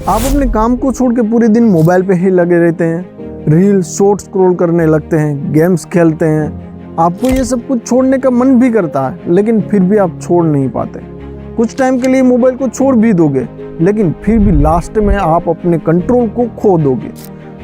आप अपने काम को छोड़ के पूरे दिन मोबाइल पे ही लगे रहते हैं, रील शॉर्ट स्क्रॉल करने लगते हैं, गेम्स खेलते हैं। आपको ये सब कुछ छोड़ने का मन भी करता है, लेकिन फिर भी आप छोड़ नहीं पाते। कुछ टाइम के लिए मोबाइल को छोड़ भी दोगे, लेकिन फिर भी लास्ट में आप अपने कंट्रोल को खो दोगे।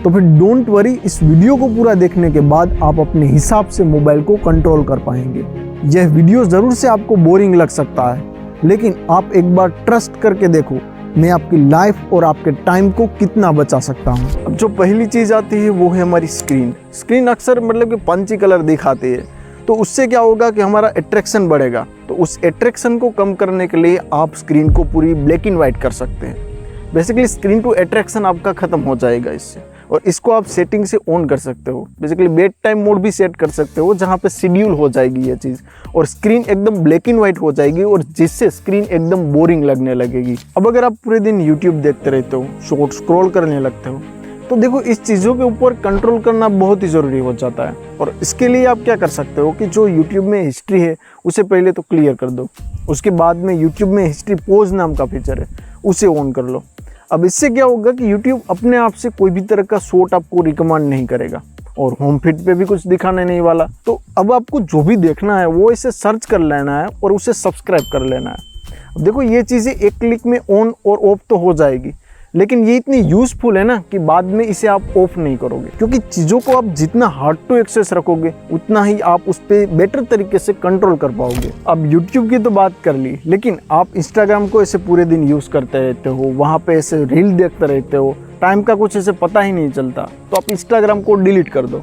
तो फिर डोंट वरी, इस वीडियो को पूरा देखने के बाद आप अपने हिसाब से मोबाइल को कंट्रोल कर पाएंगे। यह वीडियो ज़रूर से आपको बोरिंग लग सकता है, लेकिन आप एक बार ट्रस्ट करके देखो, मैं आपकी लाइफ और आपके टाइम को कितना बचा सकता हूँ। अब जो पहली चीज़ आती है वो है हमारी स्क्रीन अक्सर मतलब कि पंची कलर दिखाती है, तो उससे क्या होगा कि हमारा अट्रैक्शन बढ़ेगा। तो उस अट्रैक्शन को कम करने के लिए आप स्क्रीन को पूरी ब्लैक एंड वाइट कर सकते हैं। बेसिकली स्क्रीन टू अट्रैक्शन आपका ख़त्म हो जाएगा इससे, और इसको आप सेटिंग से ऑन कर सकते हो। बेसिकली बेड टाइम मोड भी सेट कर सकते हो, जहाँ पे शेड्यूल हो जाएगी ये चीज़, और स्क्रीन एकदम ब्लैक एंड वाइट हो जाएगी, और जिससे स्क्रीन एकदम बोरिंग लगने लगेगी। अब अगर आप पूरे दिन यूट्यूब देखते रहते हो, शॉर्ट स्क्रॉल करने लगते हो, तो देखो इस चीज़ों के ऊपर कंट्रोल करना बहुत ही ज़रूरी हो जाता है। और इसके लिए आप क्या कर सकते हो कि जो यूट्यूब में हिस्ट्री है उसे पहले तो क्लियर कर दो। उसके बाद में यूट्यूब में हिस्ट्री पोज नाम का फीचर है, उसे ऑन कर लो। अब इससे क्या होगा कि YouTube अपने आप से कोई भी तरह का शॉर्ट आपको रिकमेंड नहीं करेगा, और होम फीड पे भी कुछ दिखाने नहीं वाला। तो अब आपको जो भी देखना है वो इसे सर्च कर लेना है और उसे सब्सक्राइब कर लेना है। अब देखो ये चीज़ें एक क्लिक में ऑन और ऑफ तो हो जाएगी, लेकिन ये इतनी यूज़फुल है ना कि बाद में इसे आप ऑफ नहीं करोगे, क्योंकि चीज़ों को आप जितना हार्ड टू एक्सेस रखोगे उतना ही आप उस पर बेटर तरीके से कंट्रोल कर पाओगे। अब YouTube की तो बात कर ली, लेकिन आप इंस्टाग्राम को ऐसे पूरे दिन यूज़ करते रहते हो, वहाँ पे ऐसे रील देखते रहते हो, टाइम का कुछ ऐसे पता ही नहीं चलता, तो आप इंस्टाग्राम को डिलीट कर दो।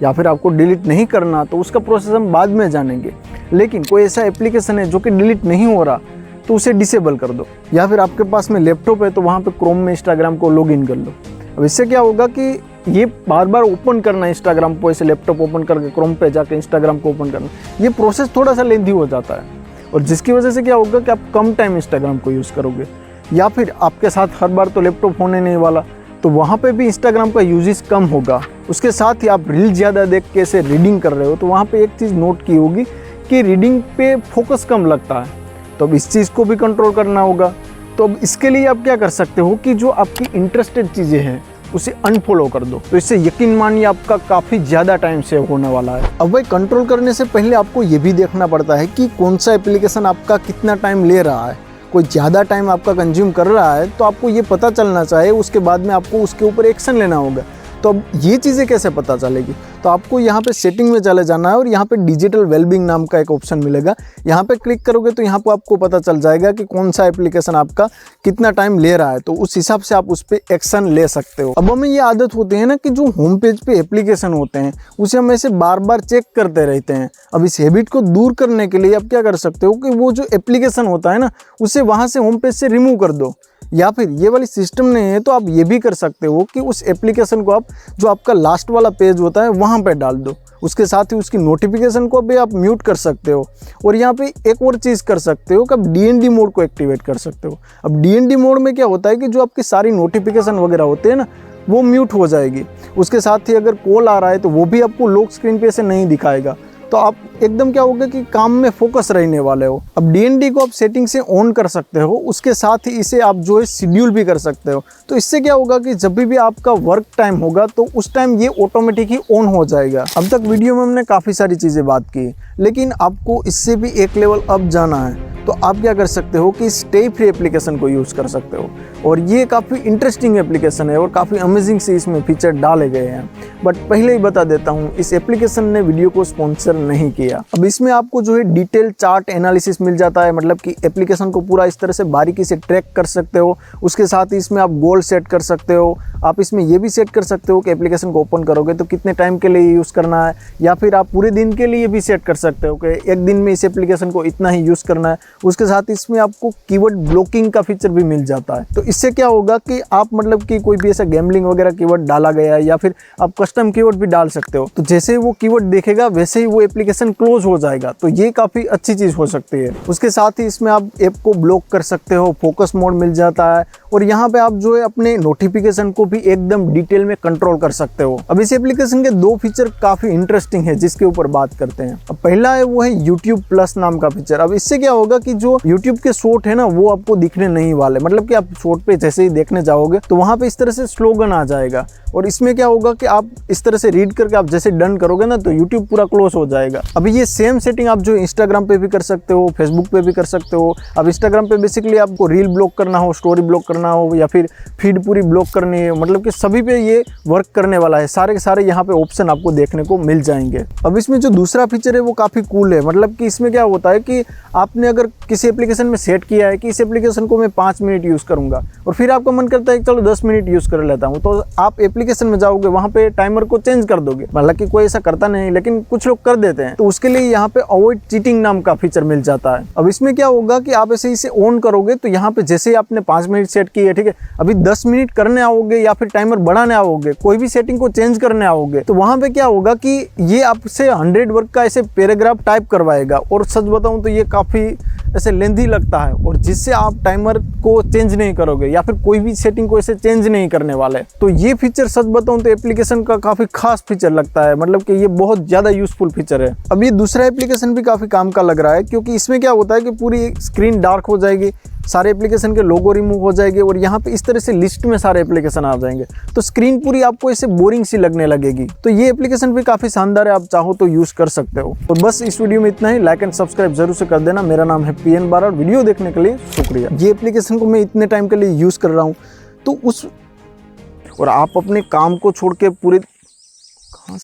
या फिर आपको डिलीट नहीं करना तो उसका प्रोसेस हम बाद में जानेंगे, लेकिन कोई ऐसा एप्लीकेशन है जो कि डिलीट नहीं हो रहा तो उसे डिसेबल कर दो। या फिर आपके पास में लैपटॉप है तो वहाँ पे क्रोम में इंस्टाग्राम को लॉगिन कर लो। अब इससे क्या होगा कि ये बार बार ओपन करना इंस्टाग्राम को, ऐसे लैपटॉप ओपन करके क्रोम पे जाके इंस्टाग्राम को ओपन करना, ये प्रोसेस थोड़ा सा लेंथी हो जाता है, और जिसकी वजह से क्या होगा कि आप कम टाइम इंस्टाग्राम को यूज़ करोगे। या फिर आपके साथ हर बार तो लैपटॉप होने नहीं वाला, तो वहाँ पर भी इंस्टाग्राम का यूजेस कम होगा। उसके साथ ही आप रील ज़्यादा देख के ऐसे रीडिंग कर रहे हो, तो वहाँ पर एक चीज़ नोट की होगी कि रीडिंग पे फोकस कम लगता है, तो अब इस चीज़ को भी कंट्रोल करना होगा। तो अब इसके लिए आप क्या कर सकते हो कि जो आपकी इंटरेस्टेड चीज़ें हैं उसे अनफॉलो कर दो, तो इससे यकीन मानिए आपका काफ़ी ज़्यादा टाइम सेव होने वाला है। अब भाई कंट्रोल करने से पहले आपको ये भी देखना पड़ता है कि कौन सा एप्लीकेशन आपका कितना टाइम ले रहा है। कोई ज़्यादा टाइम आपका कंज्यूम कर रहा है तो आपको ये पता चलना चाहिए, उसके बाद में आपको उसके ऊपर एक्शन लेना होगा। तो अब ये चीज़ें कैसे पता चलेगी, तो आपको यहाँ पे सेटिंग में चले जाना है, और यहाँ पे डिजिटल वेलबींग नाम का एक ऑप्शन मिलेगा। यहाँ पे क्लिक करोगे तो यहाँ पे आपको पता चल जाएगा कि कौन सा एप्लीकेशन आपका कितना टाइम ले रहा है, तो उस हिसाब से आप उस पर एक्शन ले सकते हो। अब हमें ये आदत होती है ना कि जो होम पेज पे एप्लीकेशन होते हैं उसे हम ऐसे बार बार चेक करते रहते हैं। अब इस हैबिट को दूर करने के लिए आप क्या कर सकते हो कि वो जो एप्लीकेशन होता है ना उसे वहाँ से होम पेज से रिमूव कर दो। या फिर ये वाली सिस्टम नहीं है तो आप ये भी कर सकते हो कि उस एप्लीकेशन को आप जो आपका लास्ट वाला पेज होता है वहाँ पे डाल दो। उसके साथ ही उसकी नोटिफिकेशन को भी आप म्यूट कर सकते हो। और यहाँ पे एक और चीज़ कर सकते हो कि आप DND मोड को एक्टिवेट कर सकते हो। अब DND मोड में क्या होता है कि जो आपकी सारी नोटिफिकेशन वगैरह होते हैं ना वो म्यूट हो जाएगी। उसके साथ ही अगर कॉल आ रहा है तो वो भी आपको लॉक स्क्रीन पे से नहीं दिखाएगा, तो आप एकदम क्या होगा कि काम में फोकस रहने वाले हो। अब DND को आप सेटिंग से ऑन कर सकते हो, उसके साथ ही इसे आप जो है शेड्यूल भी कर सकते हो। तो इससे क्या होगा कि जब भी आपका वर्क टाइम होगा तो उस टाइम ये ऑटोमेटिक ही ऑन हो जाएगा। अब तक वीडियो में हमने काफ़ी सारी चीज़ें बात की, लेकिन आपको इससे भी एक लेवल अप जाना है, तो आप क्या कर सकते हो कि स्टे फ्री एप्लीकेशन को यूज़ कर सकते हो। और ये काफ़ी इंटरेस्टिंग एप्लीकेशन है और काफ़ी अमेजिंग से इसमें फीचर डाले गए हैं। बट पहले ही बता देता हूँ, इस एप्लीकेशन ने वीडियो को स्पॉन्सर नहीं किया। अब इसमें आपको जो है डिटेल चार्ट एनालिसिस मिल जाता है, मतलब कि एप्लीकेशन को पूरा इस तरह से बारीकी से ट्रैक कर सकते हो। उसके साथ ही इसमें आप गोल सेट कर सकते हो। आप इसमें ये भी सेट कर सकते हो कि एप्लीकेशन को ओपन करोगे तो कितने टाइम के लिए यूज़ करना है, या फिर आप पूरे दिन के लिए भी सेट कर सकते हो कि एक दिन में इस एप्लीकेशन को इतना ही यूज़ करना है। उसके साथ इसमें आपको कीवर्ड ब्लॉकिंग का फीचर भी मिल जाता है। तो इससे क्या होगा कि आप मतलब कि कोई भी ऐसा गैम्बलिंग वगैरह कीवर्ड डाला गया है या फिर आप कस्टम कीवर्ड भी डाल सकते हो, तो जैसे वो कीवर्ड देखेगा वैसे ही वो एप्लीकेशन क्लोज हो जाएगा। तो ये काफ़ी अच्छी चीज़ हो सकती है। उसके साथ ही इसमें आप ऐप को ब्लॉक कर सकते हो, फोकस मोड मिल जाता है और यहाँ पे आप जो है अपने नोटिफिकेशन को भी एकदम डिटेल में कंट्रोल कर सकते हो। अब इस एप्लीकेशन के 2 फीचर काफ़ी इंटरेस्टिंग है जिसके ऊपर बात करते हैं। अब पहला है वो है YouTube प्लस नाम का फीचर। अब इससे क्या होगा कि जो YouTube के शॉर्ट है ना वो आपको दिखने नहीं वाले, मतलब कि आप शॉर्ट पे जैसे ही देखने जाओगे तो वहाँ पे इस तरह से स्लोगन आ जाएगा और इसमें क्या होगा कि आप इस तरह से रीड करके आप जैसे डन करोगे ना तो YouTube पूरा क्लोज हो जाएगा। अभी ये सेम सेटिंग आप जो Instagram पे भी कर सकते हो, Facebook पे भी कर सकते हो। अब Instagram पे बेसिकली आपको रील ब्लॉक करना हो, स्टोरी ब्लॉक करना हो या फिर फीड पूरी ब्लॉक करनी है, मतलब कि सभी पे ये वर्क करने वाला है। सारे के सारे यहाँ पे ऑप्शन आपको देखने को मिल जाएंगे। अब इसमें जो दूसरा फीचर है वो काफ़ी कूल है। मतलब कि इसमें क्या होता है कि आपने अगर किसी एप्लीकेशन में सेट किया है कि इस एप्लीकेशन को मैं 5 मिनट यूज़ करूँगा और फिर आपका मन करता है कि चलो 10 मिनट यूज़ कर लेता हूँ, तो आप एप्लीकेशन में जाओगे, वहाँ पे टाइमर को चेंज कर दोगे। हालांकि कोई ऐसा करता नहीं लेकिन कुछ लोग कर देते हैं, तो उसके लिए यहाँ पे अवॉइड चीटिंग नाम का फीचर मिल जाता है। अब इसमें क्या होगा कि आप ऐसे इसे ऑन करोगे तो यहाँ पे जैसे ही आपने 5 मिनट सेट की है, ठीक है, अभी 10 मिनट करने आओगे या फिर टाइमर बढ़ाने आओगे, कोई भी सेटिंग को चेंज करने आओगे, तो वहाँ पे क्या होगा कि ये आपसे 100 वर्ड का ऐसे पैराग्राफ टाइप करवाएगा। और सच बताऊँ तो ये काफ़ी ऐसे लेंथी लगता है और जिससे आप टाइमर को चेंज नहीं करोगे या फिर कोई भी सेटिंग को ऐसे चेंज नहीं करने वाले। तो ये फीचर सच बताऊं तो एप्लीकेशन का काफ़ी खास फीचर लगता है, मतलब कि ये बहुत ज़्यादा यूजफुल फीचर है। अब ये दूसरा एप्लीकेशन भी काफ़ी काम का लग रहा है क्योंकि इसमें क्या होता है कि पूरी स्क्रीन डार्क हो जाएगी, सारे एप्लीकेशन के लोगो रिमूव हो जाएंगे और यहाँ पे इस तरह से लिस्ट में सारे एप्लीकेशन आ जाएंगे, तो स्क्रीन पूरी आपको ऐसे बोरिंग सी लगने लगेगी। तो ये एप्लीकेशन भी काफ़ी शानदार है, आप चाहो तो यूज़ कर सकते हो। तो बस इस वीडियो में इतना ही। लाइक एंड सब्सक्राइब जरूर से कर देना। मेरा नाम है PN बारा और वीडियो देखने के लिए शुक्रिया। ये एप्लीकेशन को मैं इतने टाइम के लिए यूज़ कर रहा हूँ तो और आप अपने काम को छोड़ के पूरे